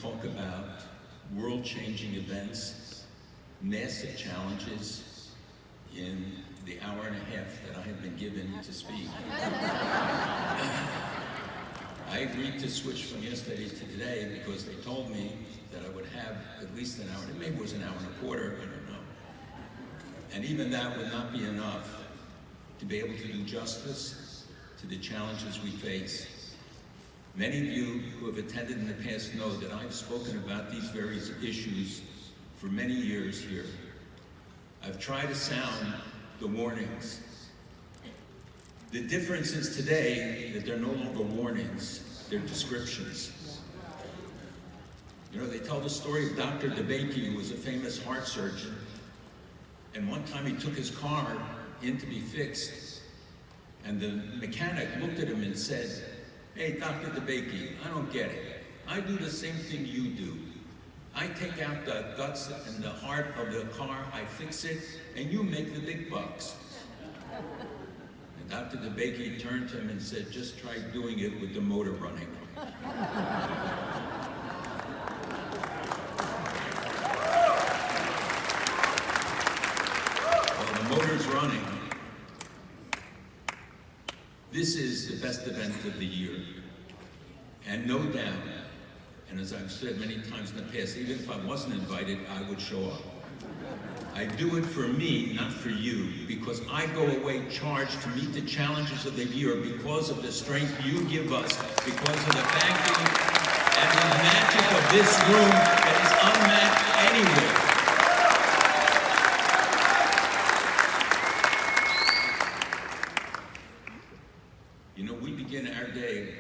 talk about world-changing events, massive challenges in the hour and a half that I have been given to speak. I agreed to switch from yesterday to today because they told me that I would have at least an hour, maybe it was an hour and a quarter, I don't know. And even that would not be enough to be able to do justice to the challenges we face. Many of you who have attended in the past know that I've spoken about these various issues for many years here. I've tried to sound the warnings. The difference is today that they're no longer warnings, they're descriptions. You know, they tell the story of Dr. DeBakey, who was a famous heart surgeon. And one time he took his car in to be fixed, and the mechanic looked at him and said, "Hey, Dr. DeBakey, I don't get it. I do the same thing you do. I take out the guts and the heart of the car, I fix it, and you make the big bucks." And Dr. DeBakey turned to him and said, "Just try doing it with the motor running." Well, the motor's running. This is the best event of the year. And no doubt, and as I've said many times in the past, even if I wasn't invited, I would show up. I do it for me, not for you, because I go away charged to meet the challenges of the year because of the strength you give us, because of the backing and the magic of this room that is unmatched anywhere. You know, we begin our day,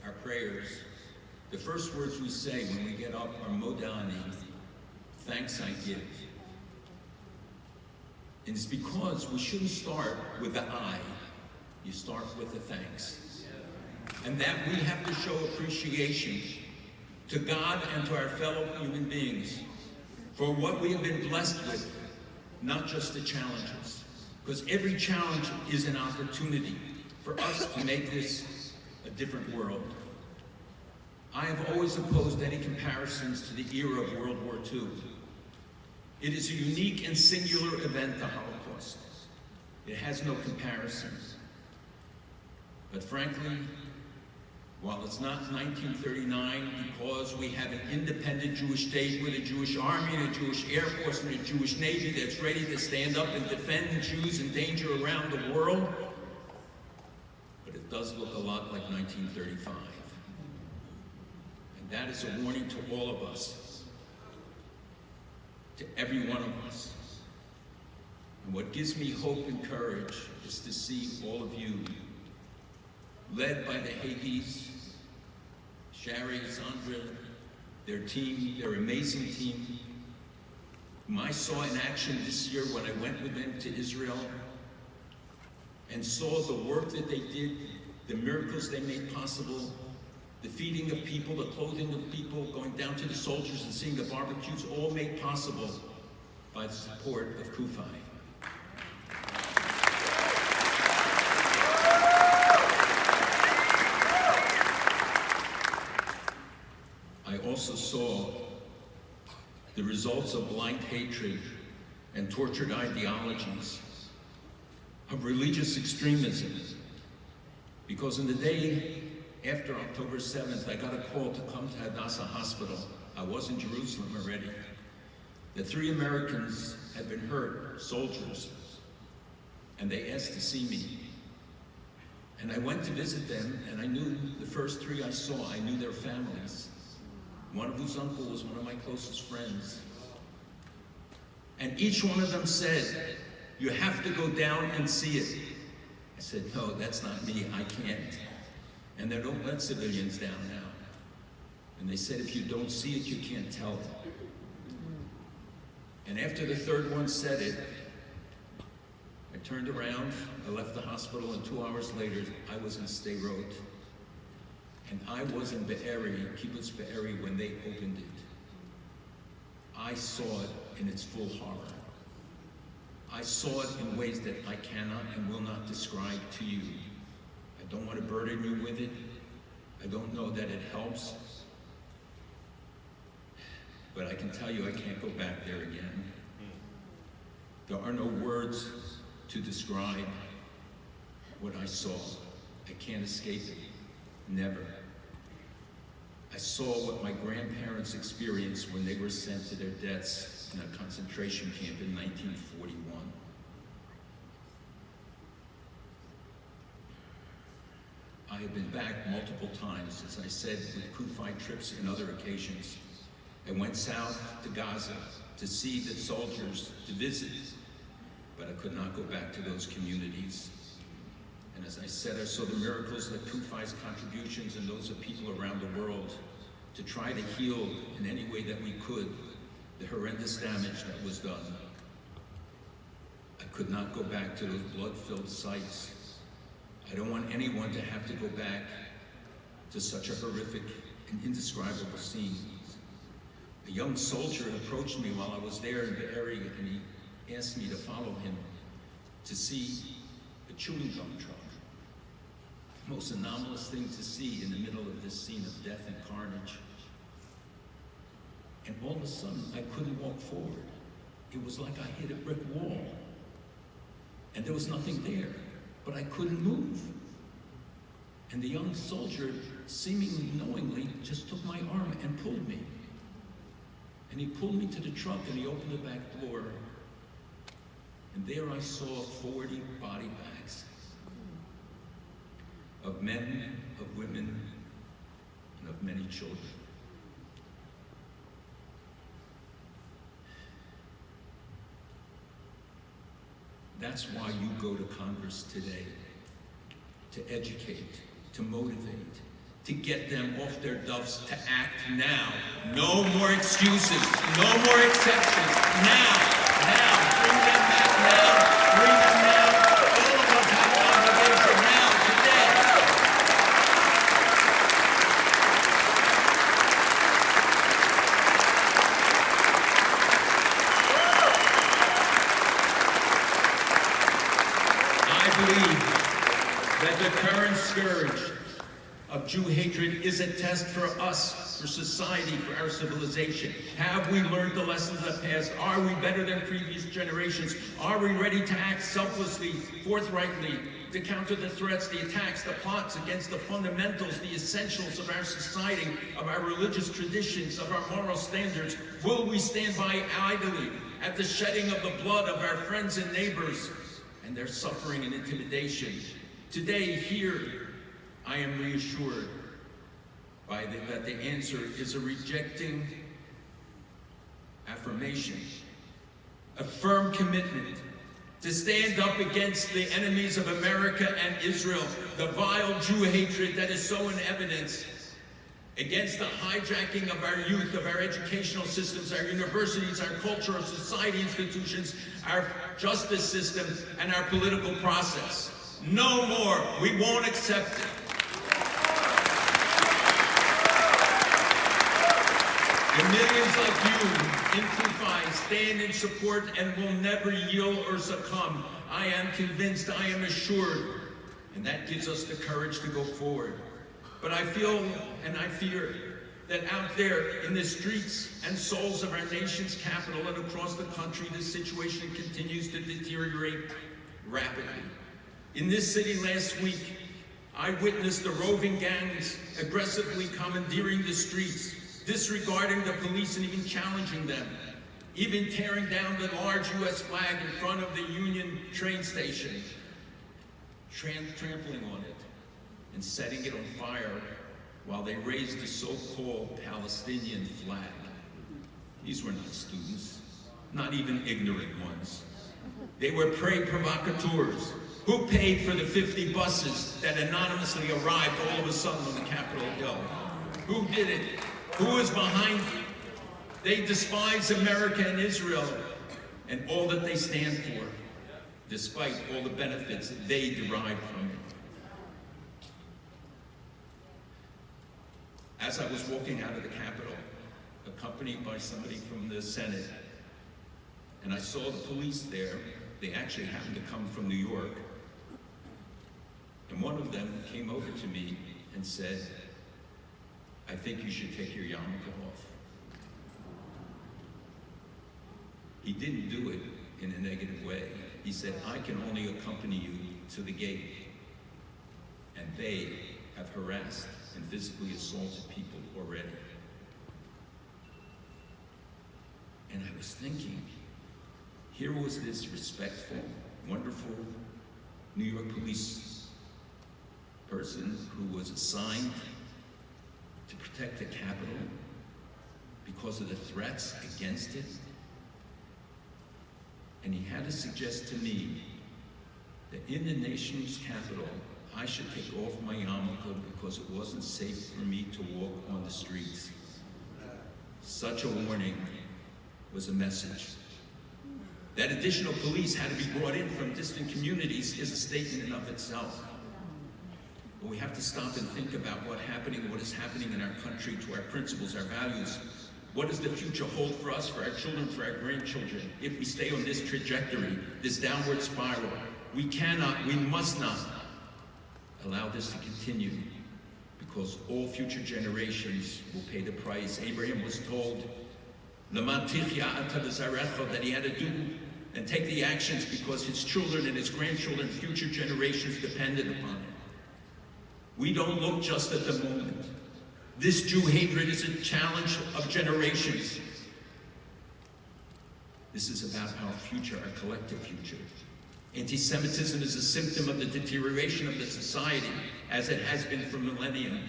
our prayers, the first words we say when we get up are modani, thanks I give. And it's because we shouldn't start with the I, you start with the thanks. And that we have to show appreciation to God and to our fellow human beings for what we have been blessed with, not just the challenges. Because every challenge is an opportunity for us to make this a different world. I have always opposed any comparisons to the era of World War II. It is a unique and singular event, the Holocaust. It has no comparison. But frankly, while it's not 1939 because we have an independent Jewish state with a Jewish army and a Jewish air force and a Jewish navy that's ready to stand up and defend Jews in danger around the world, but it does look a lot like 1935. And that is a warning to all of us, to every one of us. And what gives me hope and courage is to see all of you, led by the Hagis, Shari, Sandra, their team, their amazing team, whom I saw in action this year when I went with them to Israel and saw the work that they did, the miracles they made possible, the feeding of people, the clothing of people, going down to the soldiers and seeing the barbecues, all made possible by the support of CUFI. I also saw the results of blind hatred and tortured ideologies, of religious extremism, because in the day after October 7th, I got a call to come to Hadassah Hospital. I was in Jerusalem already. The 3 Americans had been hurt, soldiers, and they asked to see me. And I went to visit them, and I knew the first 3 I saw, I knew their families, one of whose uncle was one of my closest friends. And each one of them said, "You have to go down and see it." I said, "No, that's not me, I can't." And they don't let civilians down now. And they said, "If you don't see it, you can't tell it." And after the 3rd one said it, I turned around, I left the hospital, and 2 hours later, I was in Sderot. And I was in Be'eri, Kibbutz Be'eri, when they opened it. I saw it in its full horror. I saw it in ways that I cannot and will not describe to you. I don't want to burden you with it. I don't know that it helps. but I can tell you I can't go back there again. There are no words to describe what I saw. I can't escape it. Never. I saw what my grandparents experienced when they were sent to their deaths in a concentration camp in 1941. I have been back multiple times, as I said, with CUFI trips and other occasions. I went south to Gaza to see the soldiers, to visit, but I could not go back to those communities. And as I said, I saw the miracles that CUFI's contributions and those of people around the world to try to heal in any way that we could the horrendous damage that was done. I could not go back to those blood-filled sites. I don't want anyone to have to go back to such a horrific and indescribable scene. A young soldier approached me while I was there in the area, and he asked me to follow him to see a chewing gum truck. The most anomalous thing to see in the middle of this scene of death and carnage. And all of a sudden, I couldn't walk forward. It was like I hit a brick wall. And there was nothing there, but I couldn't move. And the young soldier, seemingly knowingly, just took my arm and pulled me. And he pulled me to the truck, and he opened the back door. And there I saw 40 body bags of men, of women, and of many children. That's why you go to Congress today, to educate, to motivate, to get them off their duffs, to act now. No more excuses, no more exceptions. Now, bring them back now, bring them now. All of us have an obligation now, today. I believe that the current scourge of Jew hatred is a test for us, for society, for our civilization. Have we learned the lessons of the past? Are we better than previous generations? Are we ready to act selflessly, forthrightly, to counter the threats, the attacks, the plots against the fundamentals, the essentials of our society, of our religious traditions, of our moral standards? Will we stand by idly at the shedding of the blood of our friends and neighbors and their suffering and intimidation? Today, here, I am reassured that the answer is a rejecting affirmation, a firm commitment to stand up against the enemies of America and Israel, the vile Jew hatred that is so in evidence, against the hijacking of our youth, of our educational systems, our universities, our culture, our society institutions, our justice system, and our political process. No more. We won't accept it. And millions like you in CUFI stand in support and will never yield or succumb. I am convinced, I am assured, and that gives us the courage to go forward. But I feel and I fear that out there in the streets and souls of our nation's capital and across the country, this situation continues to deteriorate rapidly. In this city last week, I witnessed the roving gangs aggressively commandeering the streets, disregarding the police and even challenging them, even tearing down the large U.S. flag in front of the Union train station, trampling on it and setting it on fire while they raised the so-called Palestinian flag. These were not students, not even ignorant ones. They were prey provocateurs. Who paid for the 50 buses that anonymously arrived all of a sudden on the Capitol Hill? Who did it? Who is behind it? They despise America and Israel and all that they stand for, despite all the benefits that they derive from it. As I was walking out of the Capitol, accompanied by somebody from the Senate, and I saw the police there, they actually happened to come from New York, and one of them came over to me and said, "I think you should take your yarmulke off." He didn't do it in a negative way. He said, I can only accompany you to the gate. And they have harassed and physically assaulted people already. And I was thinking, here was this respectful, wonderful New York police person who was assigned to protect the Capitol because of the threats against it. And he had to suggest to me that in the nation's capital, I should take off my yarmulke because it wasn't safe for me to walk on the streets. Such a warning was a message. That additional police had to be brought in from distant communities is a statement in of itself. But we have to stop and think about what is happening in our country, to our principles, our values. What does the future hold for us, for our children, for our grandchildren, if we stay on this trajectory, this downward spiral? We cannot, we must not allow this to continue, because all future generations will pay the price. Abraham was told that he had to do and take the actions because his children and his grandchildren, future generations depended upon it. We don't look just at the moment. This Jew hatred is a challenge of generations. This is about our future, our collective future. Anti-Semitism is a symptom of the deterioration of the society, as it has been for millennia.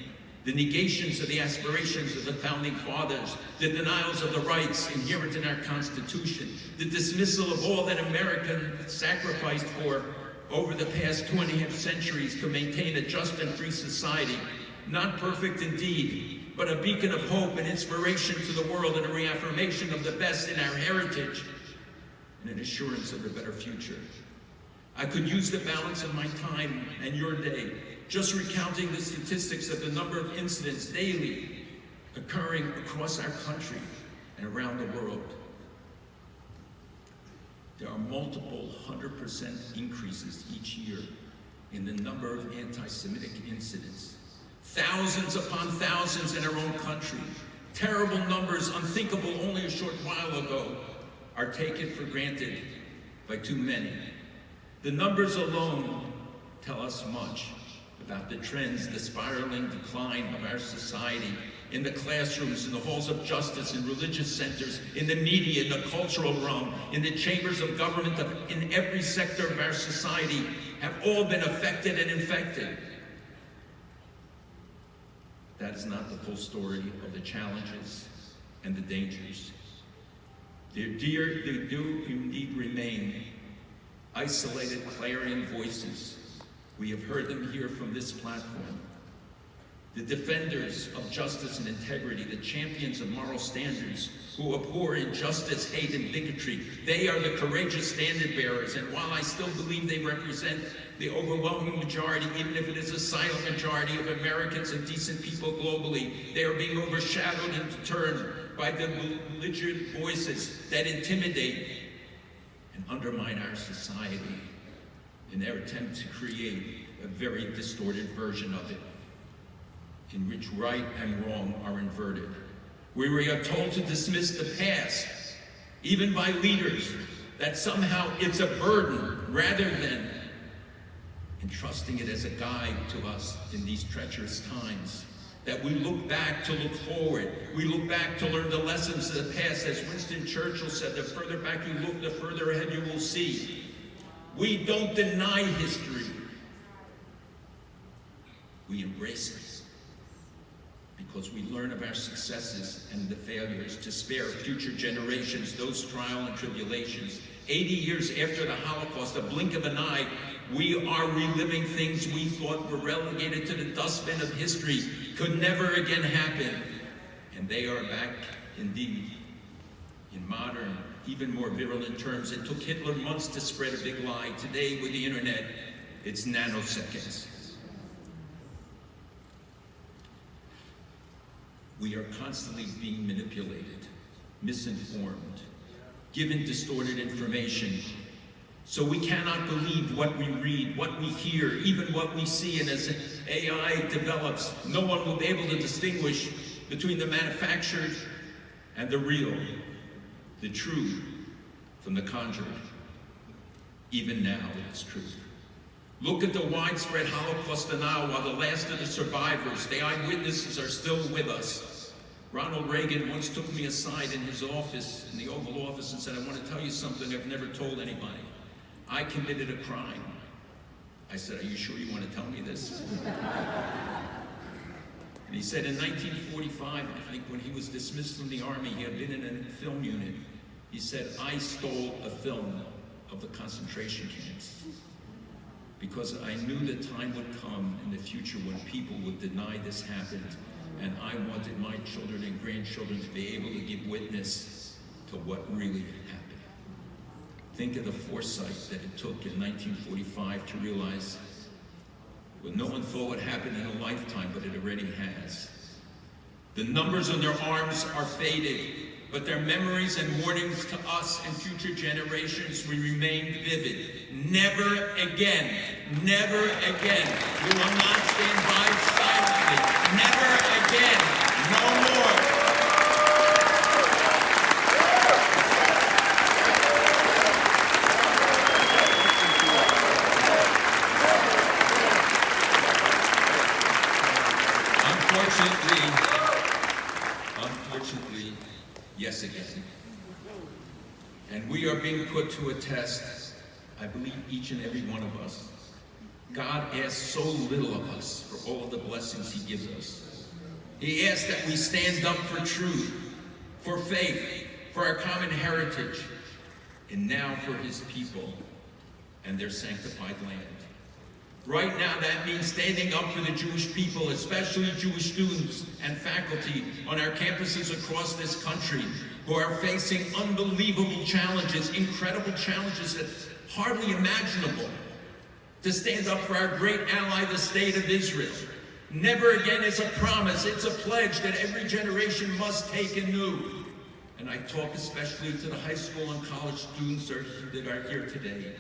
The negations of the aspirations of the founding fathers, the denials of the rights inherent in our Constitution, the dismissal of all that America sacrificed for over the past 2.5 centuries to maintain a just and free society. Not perfect indeed, but a beacon of hope and inspiration to the world, and a reaffirmation of the best in our heritage, and an assurance of a better future. I could use the balance of my time and your day just recounting the statistics of the number of incidents daily occurring across our country and around the world. There are multiple 100% increases each year in the number of anti-Semitic incidents. Thousands upon thousands in our own country. Terrible numbers, unthinkable only a short while ago, are taken for granted by too many. The numbers alone tell us much about the trends, the spiraling decline of our society, in the classrooms, in the halls of justice, in religious centers, in the media, in the cultural realm, in the chambers of government, in every sector of our society, have all been affected and infected. That is not the full story of the challenges and the dangers. There do indeed remain isolated, clarion voices. We have heard them here from this platform. The defenders of justice and integrity, the champions of moral standards, who abhor injustice, hate, and bigotry. They are the courageous standard bearers, and while I still believe they represent the overwhelming majority, even if it is a silent majority of Americans and decent people globally, they are being overshadowed and deterred by the belligerent voices that intimidate and undermine our society in their attempt to create a very distorted version of it, in which right and wrong are inverted, where we are told to dismiss the past, even by leaders, that somehow it's a burden, rather than entrusting it as a guide to us in these treacherous times. That we look back to look forward. We look back to learn the lessons of the past. As Winston Churchill said, the further back you look, the further ahead you will see. We don't deny history. We embrace it, because we learn of our successes and the failures to spare future generations those trials and tribulations. 80 years after the Holocaust, a blink of an eye, we are reliving things we thought were relegated to the dustbin of history, could never again happen. And they are back, indeed, in modern, even more virulent terms. It took Hitler months to spread a big lie. Today, with the internet, it's nanoseconds. We are constantly being manipulated, misinformed, given distorted information. So we cannot believe what we read, what we hear, even what we see. And as AI develops, no one will be able to distinguish between the manufactured and the real, the true from The Conjuring. Even now, it is true. Look at the widespread Holocaust denial while the last of the survivors, the eyewitnesses, are still with us. Ronald Reagan once took me aside in his office, in the Oval Office, and said, I want to tell you something I've never told anybody. I committed a crime. I said, are you sure you want to tell me this? And he said in 1945, I think when he was dismissed from the army, he had been in a film unit. He said, I stole a film of the concentration camps because I knew the time would come in the future when people would deny this happened, and I wanted my children and grandchildren to be able to give witness to what really happened. Think of the foresight that it took in 1945 to realize what no one thought would happen in a lifetime, but it already has. The numbers on their arms are faded, but their memories and warnings to us and future generations will remain vivid. Never again, never again. We will not stand by silently. Never again, no more. Unfortunately, yes again. And we are being put to a test, I believe each and every one of us. God asks so little of us for all of the blessings he gives us. He asks that we stand up for truth, for faith, for our common heritage, and now for his people and their sanctified land. Right now, that means standing up for the Jewish people, especially Jewish students and faculty on our campuses across this country who are facing unbelievable challenges, incredible challenges that are hardly imaginable. To stand up for our great ally, the State of Israel. Never again is a promise, it's a pledge that every generation must take anew. And I talk especially to the high school and college students that are here today.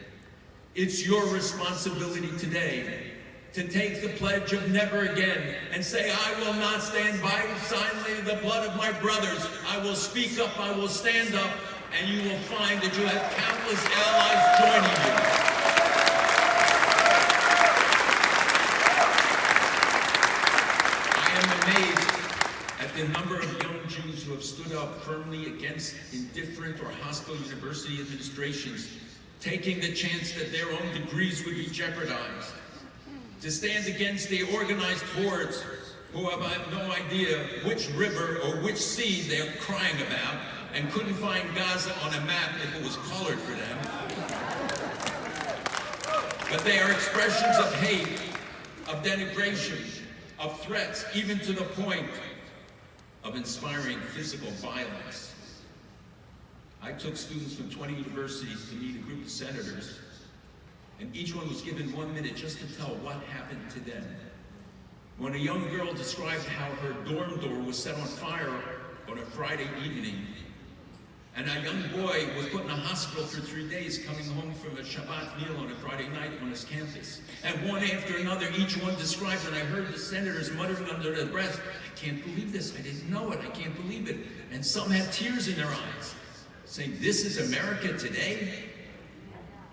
It's your responsibility today to take the pledge of never again and say, I will not stand by silently in the blood of my brothers. I will speak up, I will stand up, and you will find that you have countless allies joining you. I am amazed at the number of young Jews who have stood up firmly against indifferent or hostile university administrations, taking the chance that their own degrees would be jeopardized, to stand against the organized hordes who have no idea which river or which sea they're crying about and couldn't find Gaza on a map if it was colored for them. But they are expressions of hate, of denigration, of threats, even to the point of inspiring physical violence. I took students from 20 universities to meet a group of senators, and each one was given 1 minute just to tell what happened to them. When a young girl described how her dorm door was set on fire on a Friday evening, and a young boy was put in a hospital for 3 days coming home from a Shabbat meal on a Friday night on his campus. And one after another, each one described, and I heard the senators muttering under their breath, I can't believe this, I didn't know it, I can't believe it. And some had tears in their eyes, saying, this is America today?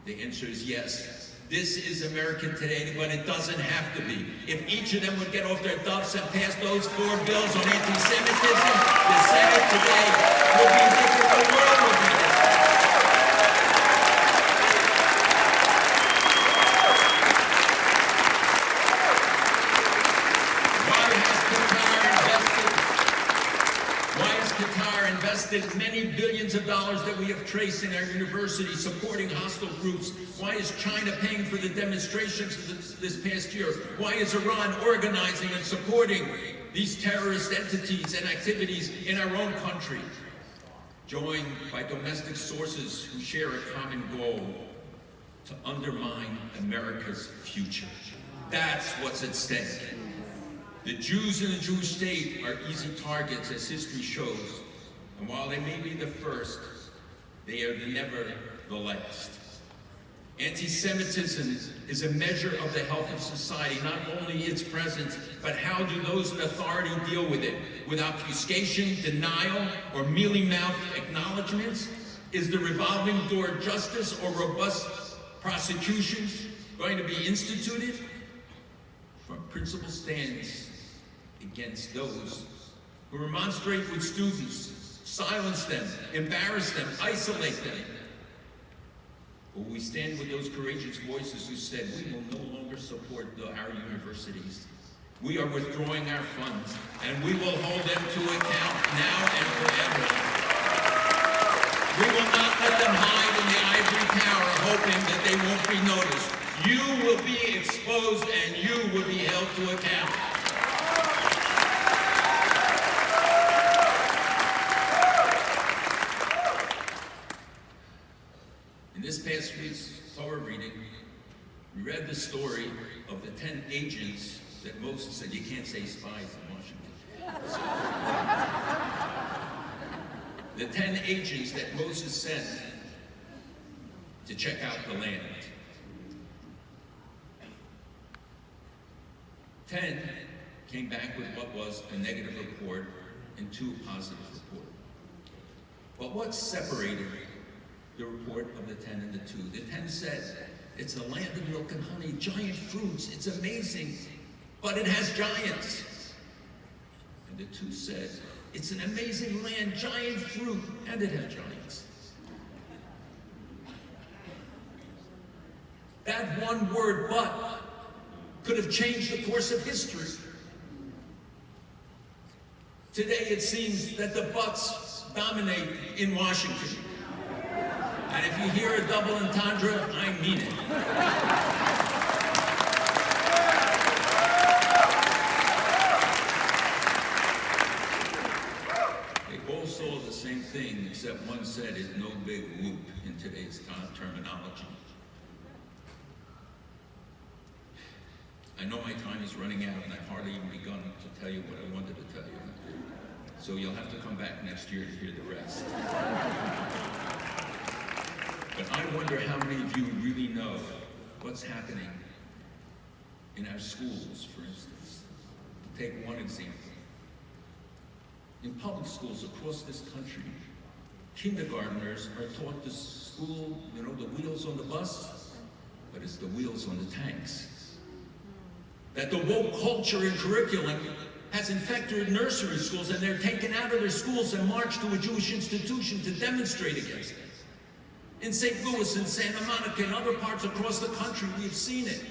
The answer is yes. This is America today, but it doesn't have to be. If each of them would get off their duffs and pass those 4 bills on anti-Semitism, the Senate today would be different, the world would be different. Why has Qatar invested many billions of dollars that we have traced in our university supporting hostile groups? Why is China paying for the demonstrations this past year? Why is Iran organizing and supporting these terrorist entities and activities in our own country? Joined by domestic sources who share a common goal to undermine America's future. That's what's at stake. The Jews in the Jewish state are easy targets, as history shows. And while they may be the first, they are never the last. Anti-Semitism is a measure of the health of society, not only its presence, but how do those in authority deal with it? With obfuscation, denial, or mealy-mouthed acknowledgments? Is the revolving door justice or robust prosecutions going to be instituted? From principal stands against those who remonstrate with students, silence them, embarrass them, isolate them. Or we stand with those courageous voices who said, we will no longer support our universities. We are withdrawing our funds, and we will hold them to account now and forever. We will not let them hide in the ivory tower hoping that they won't be noticed. You will be exposed and you will be held to account. In this past week's Torah reading, we read the story of the 10 agents that Moses said, you can't say spies in Washington. The 10 agents that Moses sent to check out the land. 10 came back with what was a negative report and 2 positive reports. But what separated the report of the 10 and the 2? The 10 said, it's a land of milk and honey, giant fruits, it's amazing, but it has giants. And the 2 said, it's an amazing land, giant fruit, and it has giants. That one word, but, could have changed the course of history. Today it seems that the buts dominate in Washington. And if you hear a double entendre, I mean it. They all saw the same thing, except one said it's no big whoop in today's terminology. I know my time is running out, and I've hardly even begun to tell you what I wanted to tell you. So you'll have to come back next year to hear the rest. But I wonder how many of you really know what's happening in our schools, for instance. Take one example. In public schools across this country, kindergartners are taught to school, the wheels on the bus, but it's the wheels on the tanks. That the woke culture in curriculum has infected nursery schools, and they're taken out of their schools and marched to a Jewish institution to demonstrate against it. In St. Louis and Santa Monica and other parts across the country, we've seen it.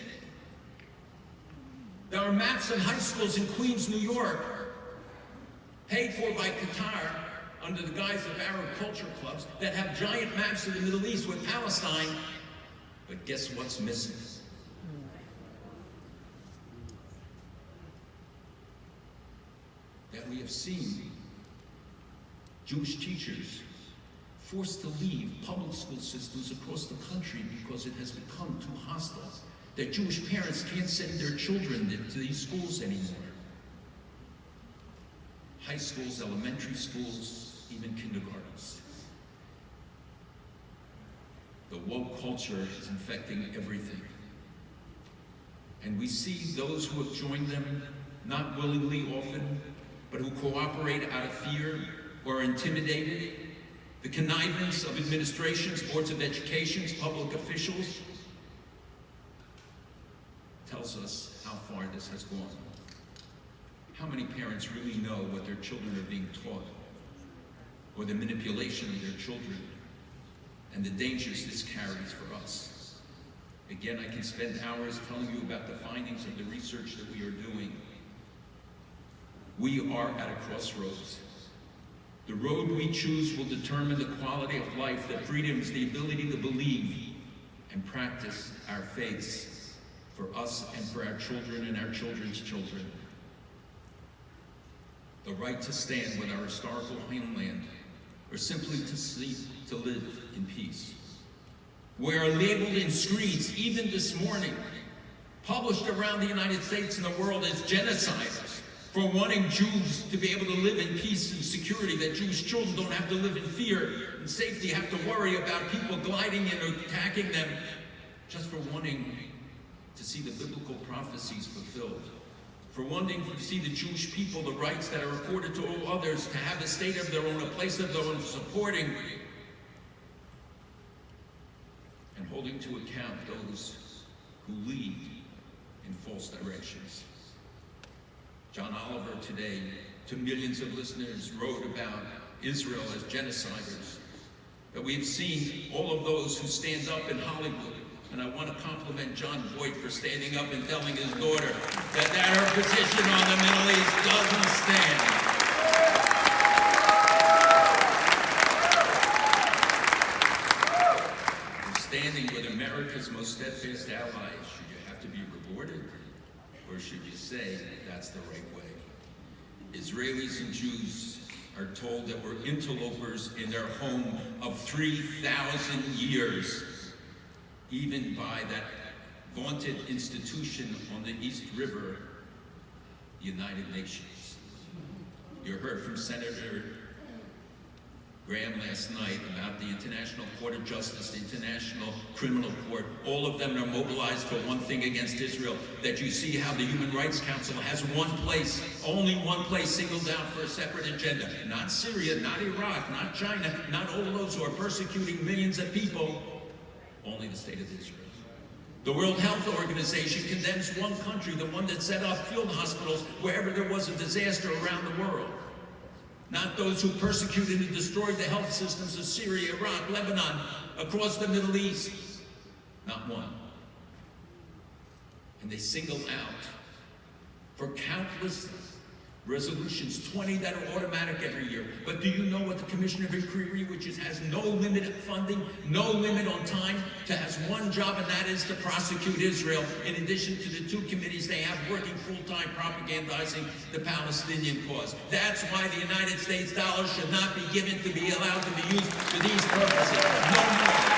There are maps in high schools in Queens, New York, paid for by Qatar under the guise of Arab culture clubs, that have giant maps of the Middle East with Palestine. But guess what's missing? That we have seen Jewish teachers forced to leave public school systems across the country because it has become too hostile. That Jewish parents can't send their children to these schools anymore. High schools, elementary schools, even kindergartens. The woke culture is infecting everything. And we see those who have joined them, not willingly often, but who cooperate out of fear or are intimidated. The connivance of administrations, boards of education, public officials tells us how far this has gone. How many parents really know what their children are being taught, or the manipulation of their children, and the dangers this carries for us? Again, I can spend hours telling you about the findings of the research that we are doing. We are at a crossroads. The road we choose will determine the quality of life that freedoms, the ability to believe and practice our faiths for us and for our children and our children's children. The right to stand with our historical homeland, or simply to live in peace. We are labeled in screeds, even this morning, published around the United States and the world as genociders, for wanting Jews to be able to live in peace and security, that Jewish children don't have to live in fear and safety, have to worry about people gliding in or attacking them, just for wanting to see the biblical prophecies fulfilled, for wanting to see the Jewish people the rights that are accorded to all others, to have a state of their own, a place of their own, supporting holding to account those who lead in false directions. John Oliver today, to millions of listeners, wrote about Israel as genociders. That we have seen all of those who stand up in Hollywood, and I want to compliment John Voight for standing up and telling his daughter that her position on the Middle East doesn't stand. We're standing with America's most steadfast allies. Should you have to be rewarded? Or should you say that's the right way? Israelis and Jews are told that we're interlopers in their home of 3,000 years, even by that vaunted institution on the East River, the United Nations. You heard from Senator Graham last night about the International Court of Justice, the International Criminal Court. All of them are mobilized for one thing against Israel, that you see how the Human Rights Council has one place, only one place singled out for a separate agenda. Not Syria, not Iraq, not China, not all of those who are persecuting millions of people, only the state of Israel. The World Health Organization condemns one country, the one that set up field hospitals wherever there was a disaster around the world. Not those who persecuted and destroyed the health systems of Syria, Iraq, Lebanon, across the Middle East. Not one. And they single out for countless resolutions, 20 that are automatic every year. But do you know what the Commission of Inquiry, which has no limit of funding, no limit on time, has one job, and that is to prosecute Israel, in addition to the two committees they have working full-time propagandizing the Palestinian cause. That's why the United States dollar should not be given to be allowed to be used for these purposes. No more.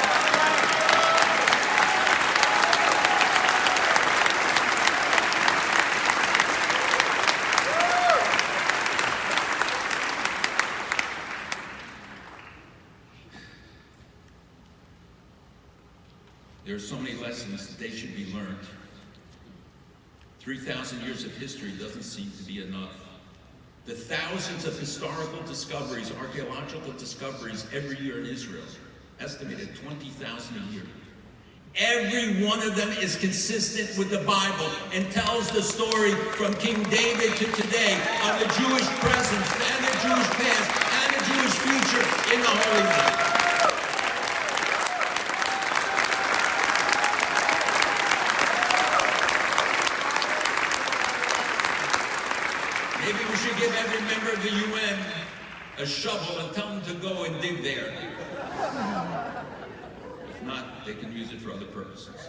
There are so many lessons that they should be learned. 3,000 years of history doesn't seem to be enough. The thousands of historical discoveries, archaeological discoveries every year in Israel, estimated 20,000 a year. Every one of them is consistent with the Bible and tells the story from King David to today of the Jewish presence and the Jewish past and the Jewish future in the Holy Land. Maybe we should give every member of the UN a shovel and tell them to go and dig there. If not, they can use it for other purposes.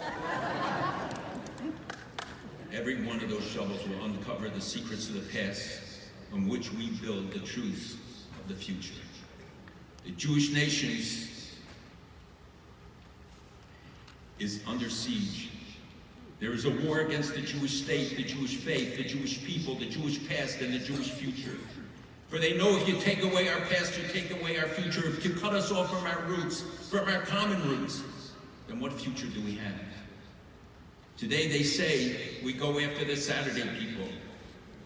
Every one of those shovels will uncover the secrets of the past on which we build the truths of the future. The Jewish nation is under siege. There is a war against the Jewish state, the Jewish faith, the Jewish people, the Jewish past, and the Jewish future. For they know if you take away our past, you take away our future. If you cut us off from our roots, from our common roots, then what future do we have? Today they say we go after the Saturday people.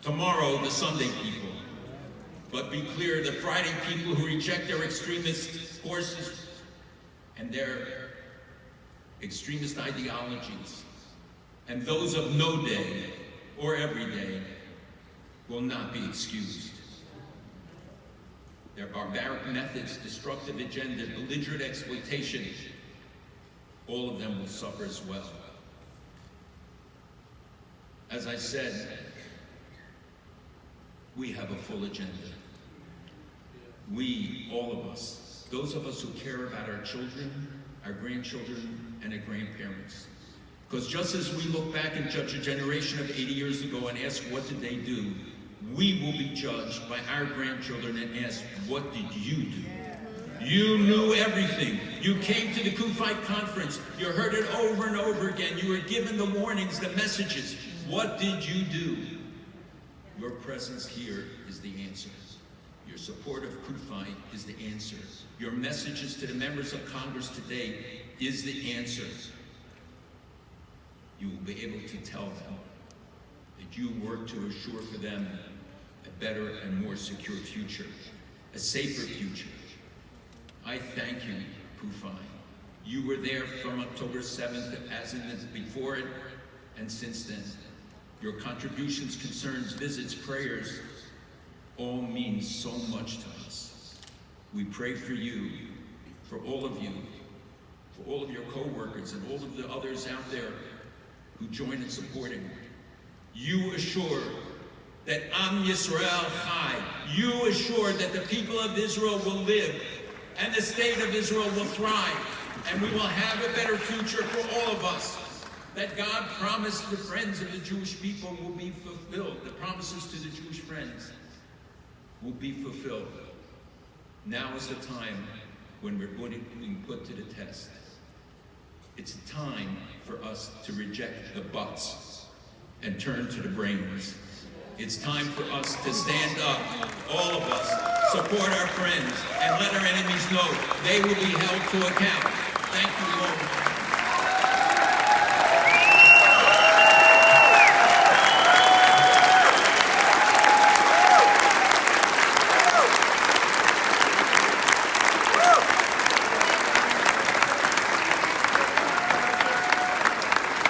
Tomorrow, the Sunday people. But be clear, the Friday people who reject their extremist forces and their extremist ideologies, and those of no day or every day, will not be excused. Their barbaric methods, destructive agenda, belligerent exploitation, all of them will suffer as well. As I said, we have a full agenda. We, all of us, those of us who care about our children, our grandchildren, and our grandparents. Because just as we look back and judge a generation of 80 years ago and ask, what did they do? We will be judged by our grandchildren and ask, what did you do? You knew everything. You came to the CUFI conference. You heard it over and over again. You were given the warnings, the messages. What did you do? Your presence here is the answer. Your support of CUFI is the answer. Your messages to the members of Congress today is the answer. You will be able to tell them that you work to assure for them a better and more secure future, a safer future. I thank you, CUFI. You were there from October 7th, as in before it, and since then. Your contributions, concerns, visits, prayers, all mean so much to us. We pray for you, for all of you, for all of your co-workers and all of the others out there who join in supporting. You assure that Am Yisrael Chai, you assure that the people of Israel will live and the state of Israel will thrive, and we will have a better future for all of us. That God promised the friends of the Jewish people will be fulfilled. The promises to the Jewish friends will be fulfilled. Now is the time when we're being put to the test. It's time for us to reject the buts and turn to the brains. It's time for us to stand up, all of us, support our friends, and let our enemies know they will be held to account. Thank you, Lord.